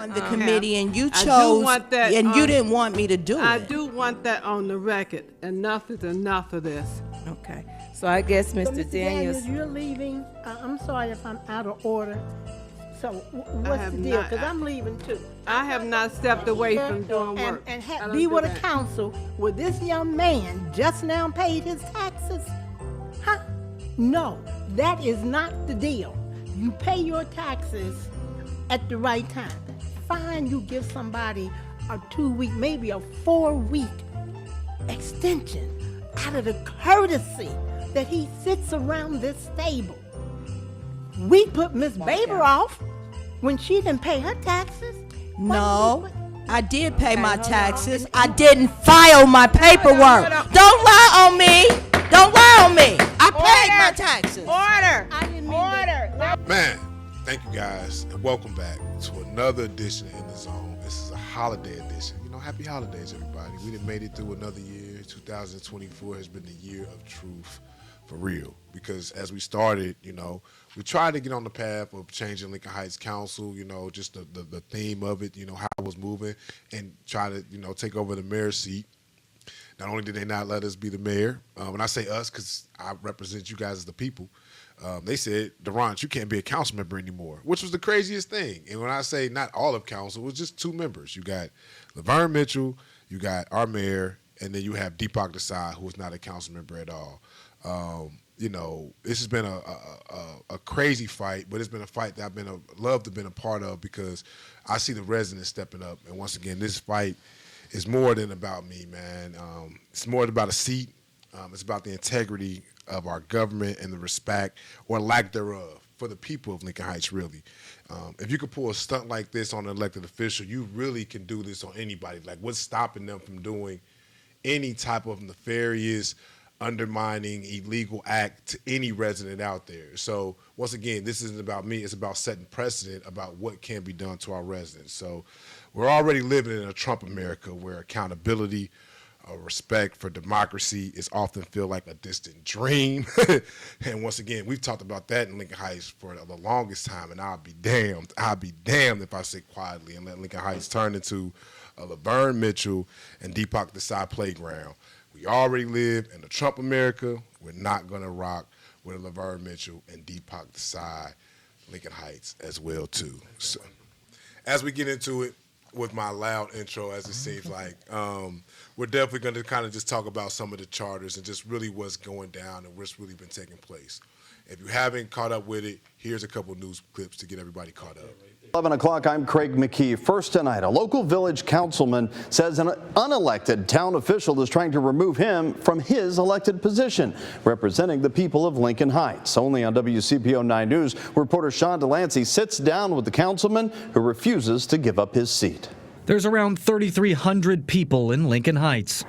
On the committee, and you chose, and you didn't want me to do it. I do want that on the record. Enough is enough of this. Okay, so I guess Mr. Daniels, you're leaving. I'm sorry if I'm out of order. So what's the deal? Because I'm leaving too. I have not stepped away from doing work. And be with a council where this young man just now paid his taxes. Huh? No, that is not the deal. You pay your taxes at the right time. Fine, you give somebody a 2-week, maybe a 4-week extension out of the courtesy that he sits around this table. We put Miss Baber off when she didn't pay her taxes. no, I did pay my taxes. I didn't file my paperwork. Don't lie on me. Don't lie on me. I paid my taxes. Order. I didn't mean that. Man, thank you guys, and welcome back to another edition in the Zone. This is a holiday edition. You know, happy holidays, everybody. We done made it through another year. 2024 has been the year of truth, for real. Because as we started, you know, we tried to get on the path of changing Lincoln Heights Council, you know, just the theme of it, you know, how it was moving, and try to, you know, take over the mayor's seat. Not only did they not let us be the mayor, when I say us, because I represent you guys as the people, they said, Daronce, you can't be a council member anymore, which was the craziest thing. And when I say not all of council, it was just 2 members. You got Laverne Mitchell, you got our mayor, and then you have Deepak Desai, who is not a council member at all. You know, this has been a crazy fight, but it's been a fight that I've loved to have been a part of, because I see the residents stepping up. And once again, this fight is more than about me, man. It's more than about a seat. It's about the integrity of our government and the respect, or lack thereof, for the people of Lincoln Heights, really. If you could pull a stunt like this on an elected official, you really can do this on anybody. Like, what's stopping them from doing any type of nefarious, undermining, illegal act to any resident out there? So once again, this isn't about me. It's about setting precedent about what can be done to our residents. So we're already living in a Trump America where accountability, respect for democracy is often feel like a distant dream. And once again, we've talked about that in Lincoln Heights for the longest time, and I'll be damned if I sit quietly and let Lincoln Heights turn into a Laverne Mitchell and Deepak Desai playground. We already live in the Trump America. We're not going to rock with Laverne Mitchell and Deepak Desai, Lincoln Heights as well, too. So, as we get into it with my loud intro, as it seems like, we're definitely going to kind of just talk about some of the charters and just really what's going down and what's really been taking place. If you haven't caught up with it, here's a couple news clips to get everybody caught up. 11 o'clock, I'm Craig McKee. First tonight, a local village councilman says an unelected town official is trying to remove him from his elected position, representing the people of Lincoln Heights. Only on WCPO 9 News, reporter Sean Delancey sits down with the councilman who refuses to give up his seat. There's around 3,300 people in Lincoln Heights.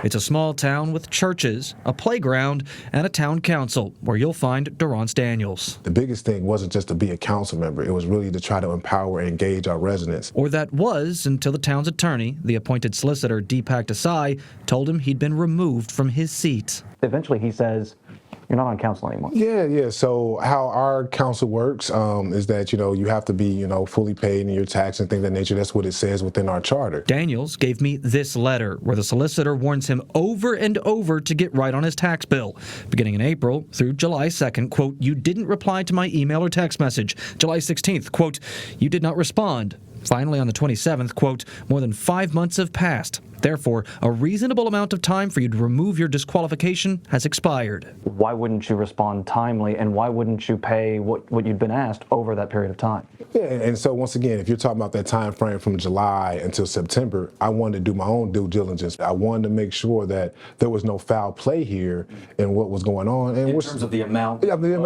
It's a small town with churches, a playground, and a town council where you'll find Daronce Daniels. The biggest thing wasn't just to be a council member. It was really to try to empower and engage our residents. Or that was until the town's attorney, the appointed solicitor Deepak Desai, told him he'd been removed from his seat. Eventually he says, you're not on council anymore. Yeah. So how our council works is that, you have to be, fully paid in your tax and things of that nature. That's what it says within our charter. Daniels gave me this letter where the solicitor warns him over and over to get right on his tax bill. Beginning in April through July 2nd, quote, you didn't reply to my email or text message. July 16th, quote, you did not respond. Finally, on the 27th, quote, more than 5 months have passed. Therefore, a reasonable amount of time for you to remove your disqualification has expired. Why wouldn't you respond timely, and why wouldn't you pay what you'd been asked over that period of time? Yeah, and so once again, if you're talking about that time frame from July until September, I wanted to do my own due diligence. I wanted to make sure that there was no foul play here in what was going on. And in terms of the amount? Yeah, the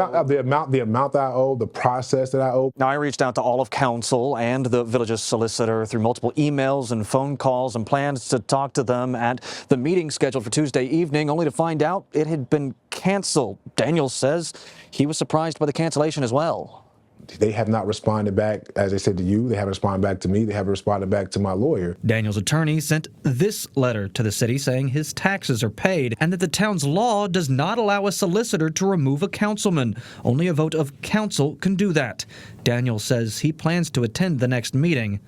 amount that I owe, the process that I owe. Now, I reached out to all of council and the village's solicitor through multiple emails and phone calls and plans to talk to them at the meeting scheduled for Tuesday evening, only to find out it had been canceled. Daniels says he was surprised by the cancellation as well. They have not responded back, as I said to you. They haven't responded back to me. They haven't responded back to my lawyer. Daniels' attorney sent this letter to the city saying his taxes are paid and that the town's law does not allow a solicitor to remove a councilman. Only a vote of council can do that. Daniels says he plans to attend the next meeting,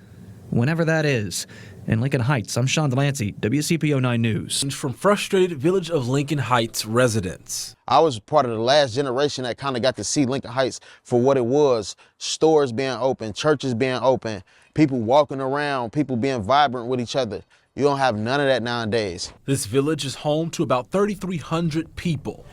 whenever that is. In Lincoln Heights, I'm Sean Delancey, WCPO 9 News. From frustrated Village of Lincoln Heights residents. I was part of the last generation that kind of got to see Lincoln Heights for what it was. Stores being open, churches being open, people walking around, people being vibrant with each other. You don't have none of that nowadays. This village is home to about 3,300 people.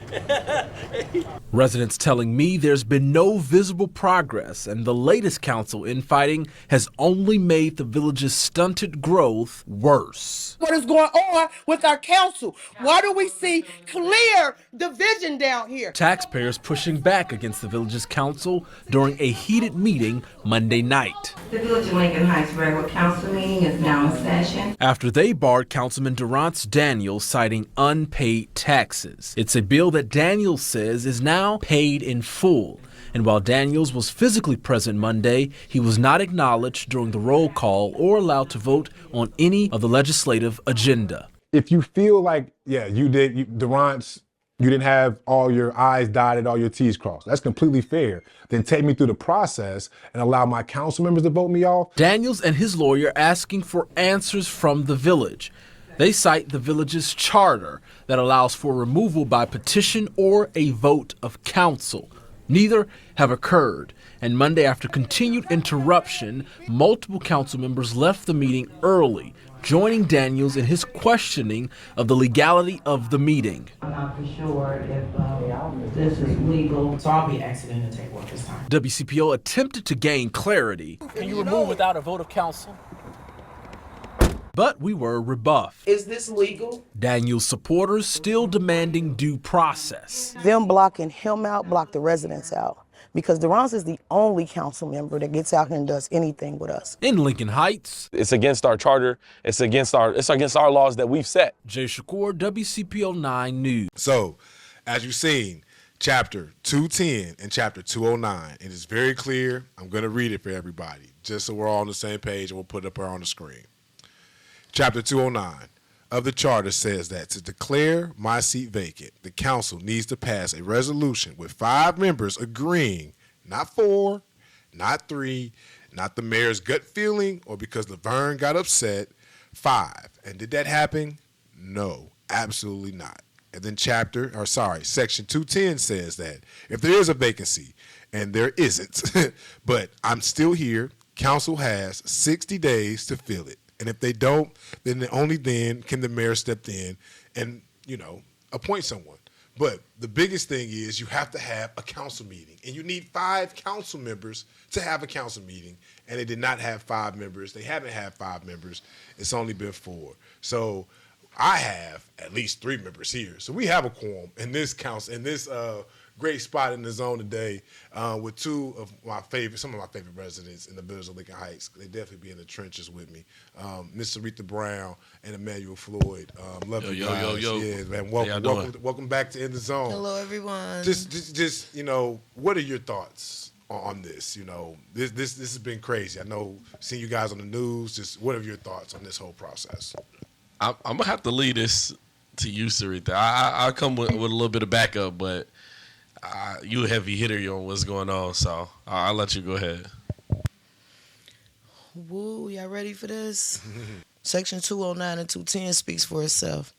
Residents telling me there's been no visible progress, and the latest council infighting has only made the village's stunted growth worse. What is going on with our council? Why do we see clear division down here? Taxpayers pushing back against the village's council during a heated meeting Monday night. The Village of Lincoln Heights regular council meeting is now in session. After they barred Councilman Daronce Daniels, citing unpaid taxes. It's a bill that Daniels says is now paid in full. And while Daniels was physically present Monday, he was not acknowledged during the roll call or allowed to vote on any of the legislative agenda. If you feel like, Daronce, you didn't have all your I's dotted, all your T's crossed, that's completely fair. Then take me through the process and allow my council members to vote me off. Daniels and his lawyer asking for answers from the village. They cite the village's charter that allows for removal by petition or a vote of council. Neither have occurred, and Monday, after continued interruption, multiple council members left the meeting early, joining Daniels in his questioning of the legality of the meeting. I'm not for sure if this is legal. So I'll be exiting the table at this time. WCPO attempted to gain clarity. Can you remove without a vote of council? But we were rebuffed. Is this legal? Daniels' supporters still demanding due process. Them blocking him out block the residents out, because Daronce is the only council member that gets out here and does anything with us. In Lincoln Heights, it's against our charter. It's against our laws that we've set. Jay Shakur, WCPO 9 News. So, as you've seen, chapter 210 and chapter 209, it is very clear. I'm going to read it for everybody, just so we're all on the same page, and we'll put it up here on the screen. Chapter 209 of the charter says that to declare my seat vacant, the council needs to pass a resolution with 5 members agreeing, not 4, not 3, not the mayor's gut feeling or because Laverne got upset, 5. And did that happen? No, absolutely not. And then section 210 says that if there is a vacancy, and there isn't, but I'm still here, council has 60 days to fill it. And if they don't, then only then can the mayor step in and, appoint someone. But the biggest thing is you have to have a council meeting. And you need 5 council members to have a council meeting. And they did not have 5 members. They haven't had 5 members. It's only been 4. So I have at least 3 members here. So we have a quorum in this council, in this great spot in the zone today with some of my favorite residents in the Village of Lincoln Heights. They definitely be in the trenches with me. Miss Syretha Brown and Immanuel Floyd. Love you guys. Yeah, man. Welcome back to In the Zone. Hello, everyone. Just what are your thoughts on this? This has been crazy. I know, seeing you guys on the news. Just what are your thoughts on this whole process? I'm gonna have to lead this to you, Syretha. I'll come with a little bit of backup, but you a heavy hitter on what's going on, so I'll let you go ahead. Woo, y'all ready for this? Section 209 and 210 speaks for itself,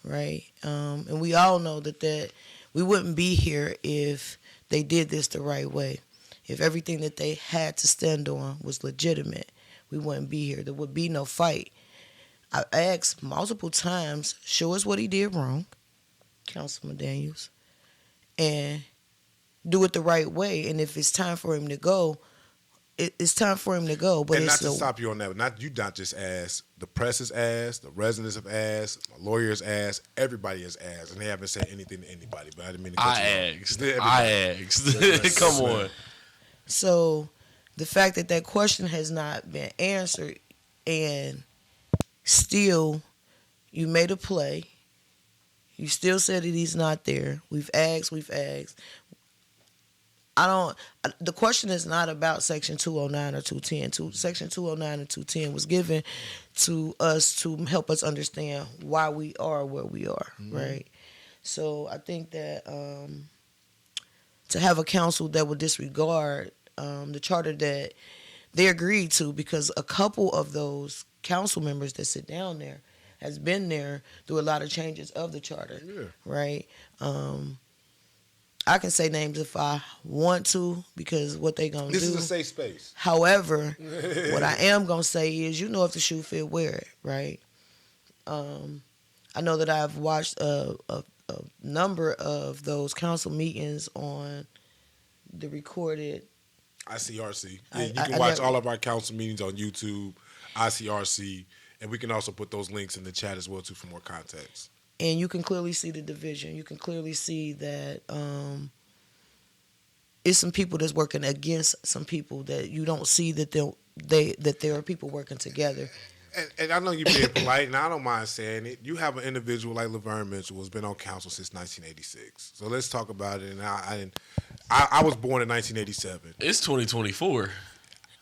right? And we all know that we wouldn't be here if they did this the right way. If everything that they had to stand on was legitimate, we wouldn't be here. There would be no fight. I asked multiple times, show us what he did wrong, Councilman Daniels, and do it the right way. And if it's time for him to go, it's time for him to go. But and not to stop you on that, not just asked, the press has asked, the residents have asked, my lawyers asked, everybody has asked, and they haven't said anything to anybody. But I didn't mean to cut you off. I asked. Come on. So the fact that question has not been answered, and still you made a play, you still said that he's not there. We've asked. The question is not about Section 209 or 210. Section 209 and 210 was given to us to help us understand why we are where we are, right? So I think that to have a council that would disregard the charter that they agreed to, because a couple of those council members that sit down there has been there through a lot of changes of the charter, right? I can say names if I want to, because what they gonna do. This is a safe space. However, what I am gonna say is, if the shoe fit, wear it, right? I know that I've watched a number of those council meetings on the recorded ICRC. Yeah, you can watch all of our council meetings on YouTube, ICRC, and we can also put those links in the chat as well too for more context. And you can clearly see the division. You can clearly see that it's some people that's working against some people, that you don't see that there are people working together. And I know you're being polite, and I don't mind saying it. You have an individual like Laverne Mitchell who's been on council since 1986. So let's talk about it. And I was born in 1987. It's 2024.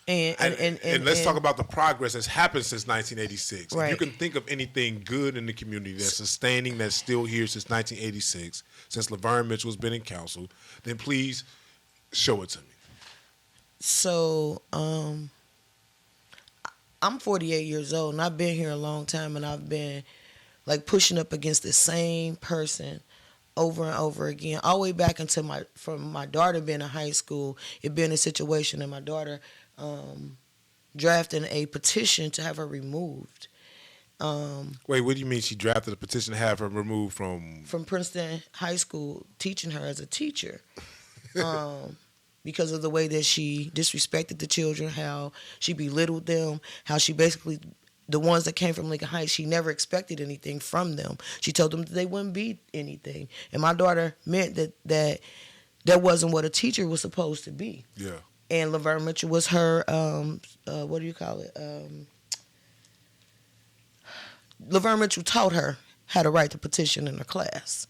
And let's talk about the progress that's happened since 1986. Right. If you can think of anything good in the community that's sustaining, that's still here since 1986, since Laverne Mitchell has been in council, then please show it to me. So I'm 48 years old, and I've been here a long time, and I've been pushing up against the same person over and over again, all the way back until from my daughter being in high school. It being a situation, and my daughter drafting a petition to have her removed. Wait, what do you mean she drafted a petition to have her removed from Princeton High School, teaching her as a teacher, because of the way that she disrespected the children, how she belittled them, how she basically, the ones that came from Lincoln Heights, she never expected anything from them. She told them that they wouldn't be anything, and my daughter meant that wasn't what a teacher was supposed to be. Yeah. And Laverne Mitchell was her, what do you call it? Laverne Mitchell taught her how to write the petition in her class.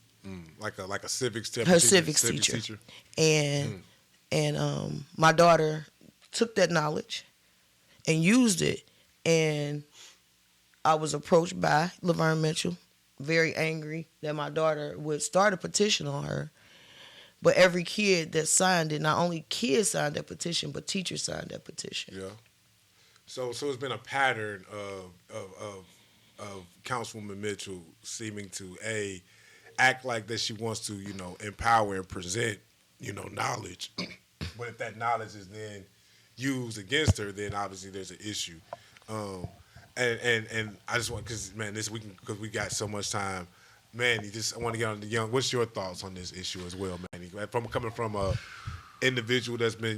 Like a civics teacher. Her civics teacher. And my daughter took that knowledge and used it. And I was approached by Laverne Mitchell, very angry that my daughter would start a petition on her. But every kid that signed it, not only kids signed that petition, but teachers signed that petition. Yeah. So it's been a pattern of Councilwoman Mitchell seeming to act like that she wants to, empower and present, knowledge. But if that knowledge is then used against her, then obviously there's an issue. And I just want, because we got so much time. Manny, I want to get on the young. What's your thoughts on this issue as well, Manny? Coming from a individual that's been,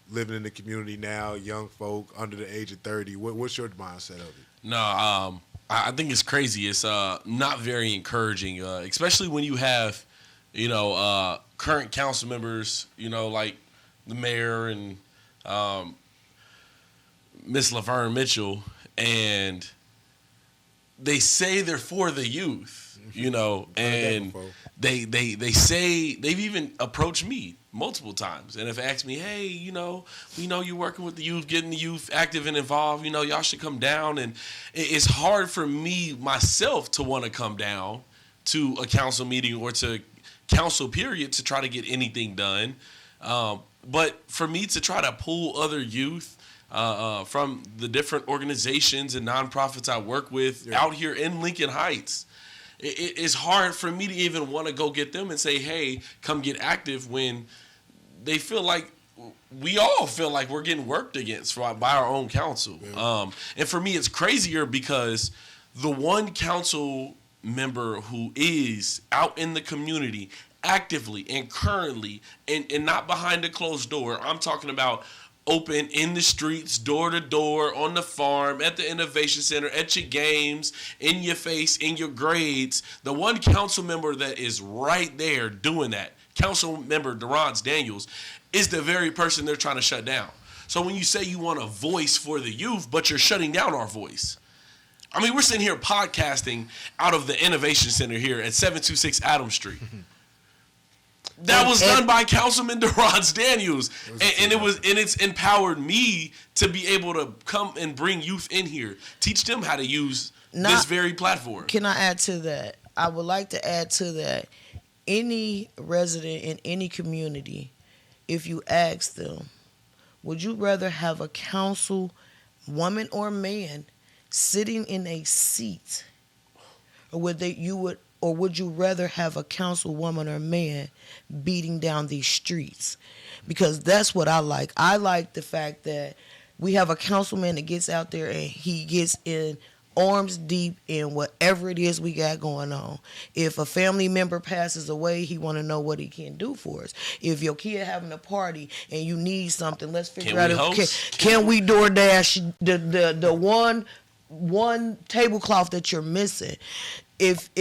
living in the community now, young folk under the age of 30. What's your mindset of it? No, I think it's crazy. It's not very encouraging, especially when you have, current council members, like the mayor and Miss Laverne Mitchell, and they say they're for the youth. And they say, they've even approached me multiple times and have asked me, hey, we know you're working with the youth, getting the youth active and involved, y'all should come down. And it's hard for me myself to want to come down to a council meeting or to council period to try to get anything done. But for me to try to pull other youth from the different organizations and nonprofits I work with out here in Lincoln Heights, it's hard for me to even want to go get them and say, hey, come get active, when they feel like, we all feel like we're getting worked against by our own council. Yeah. And for me, it's crazier because the one council member who is out in the community actively and currently and not behind a closed door, I'm talking about open in the streets, door to door, on the farm, at the Innovation Center, at your games, in your face, in your grades. The one council member that is right there doing that, Councilmember Daronce Daniels, is the very person they're trying to shut down. So when you say you want a voice for the youth, but you're shutting down our voice. I mean, we're sitting here podcasting out of the Innovation Center here at 726 Adams Street. That was done by Councilman Daronce Daniels, and it's empowered me to be able to come and bring youth in here, teach them how to use this very platform. Can I add to that? I would like to add to that. Any resident in any community, if you ask them, would you rather have a council woman or man sitting in a seat, or would you rather have a councilwoman or man beating down these streets? Because that's what I like. I like the fact that we have a councilman that gets out there and he gets in arms deep in whatever it is we got going on. If a family member passes away, he want to know what he can do for us. If your kid having a party and you need something, let's figure out can we DoorDash the one tablecloth that you're missing. If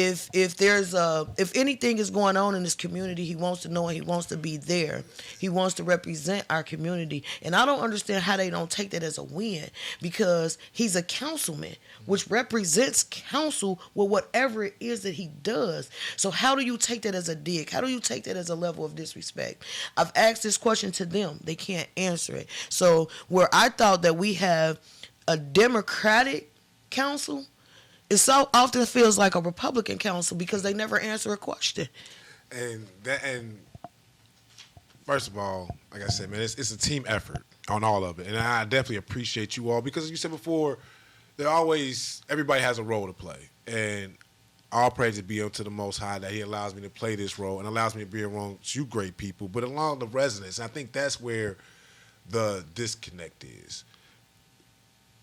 anything is going on in this community, he wants to know and he wants to be there. He wants to represent our community. And I don't understand how they don't take that as a win, because he's a councilman, which represents council with whatever it is that he does. So how do you take that as a dig? How do you take that as a level of disrespect? I've asked this question to them. They can't answer it. So where I thought that we have a Democratic council, it so often feels like a Republican council because they never answer a question. And first of all, like I said, man, it's a team effort on all of it, and I definitely appreciate you all, because as you said before, everybody has a role to play, and all praise be unto the Most High that He allows me to play this role and allows me to be amongst you great people, but along the residents. And I think that's where the disconnect is.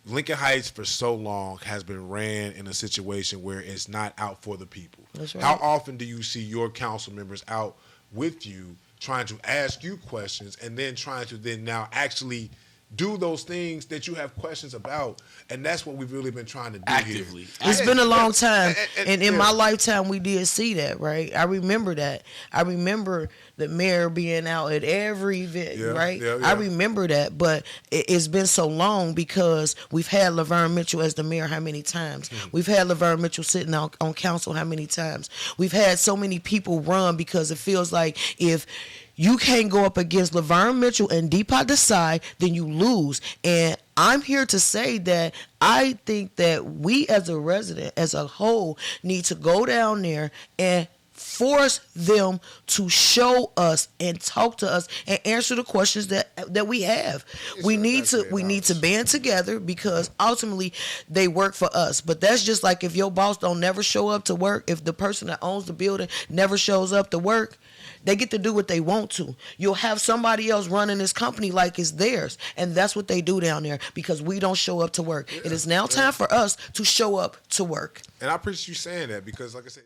Lincoln Heights for so long has been ran in a situation where it's not out for the people. That's right. How often do you see your council members out with you trying to ask you questions and then trying to then now actually do those things that you have questions about? And that's what we've really been trying to do actively. Here. It's been a long time, and in my lifetime, we did see that, right? I remember that. I remember the mayor being out at every event, right? Yeah. I remember that, but it's been so long because we've had Laverne Mitchell as the mayor how many times? We've had Laverne Mitchell sitting on council how many times? We've had so many people run because it feels like if you can't go up against Laverne Mitchell and Deepak Desai, then you lose. And I'm here to say that I think that we as a resident, as a whole, need to go down there and force them to show us and talk to us and answer the questions that we have. We need to band together, because ultimately they work for us. But that's just like if your boss don't never show up to work, if the person that owns the building never shows up to work, they get to do what they want to. You'll have somebody else running this company like it's theirs. And that's what they do down there, because we don't show up to work. It is now time for us to show up to work. And I appreciate you saying that, because like I said,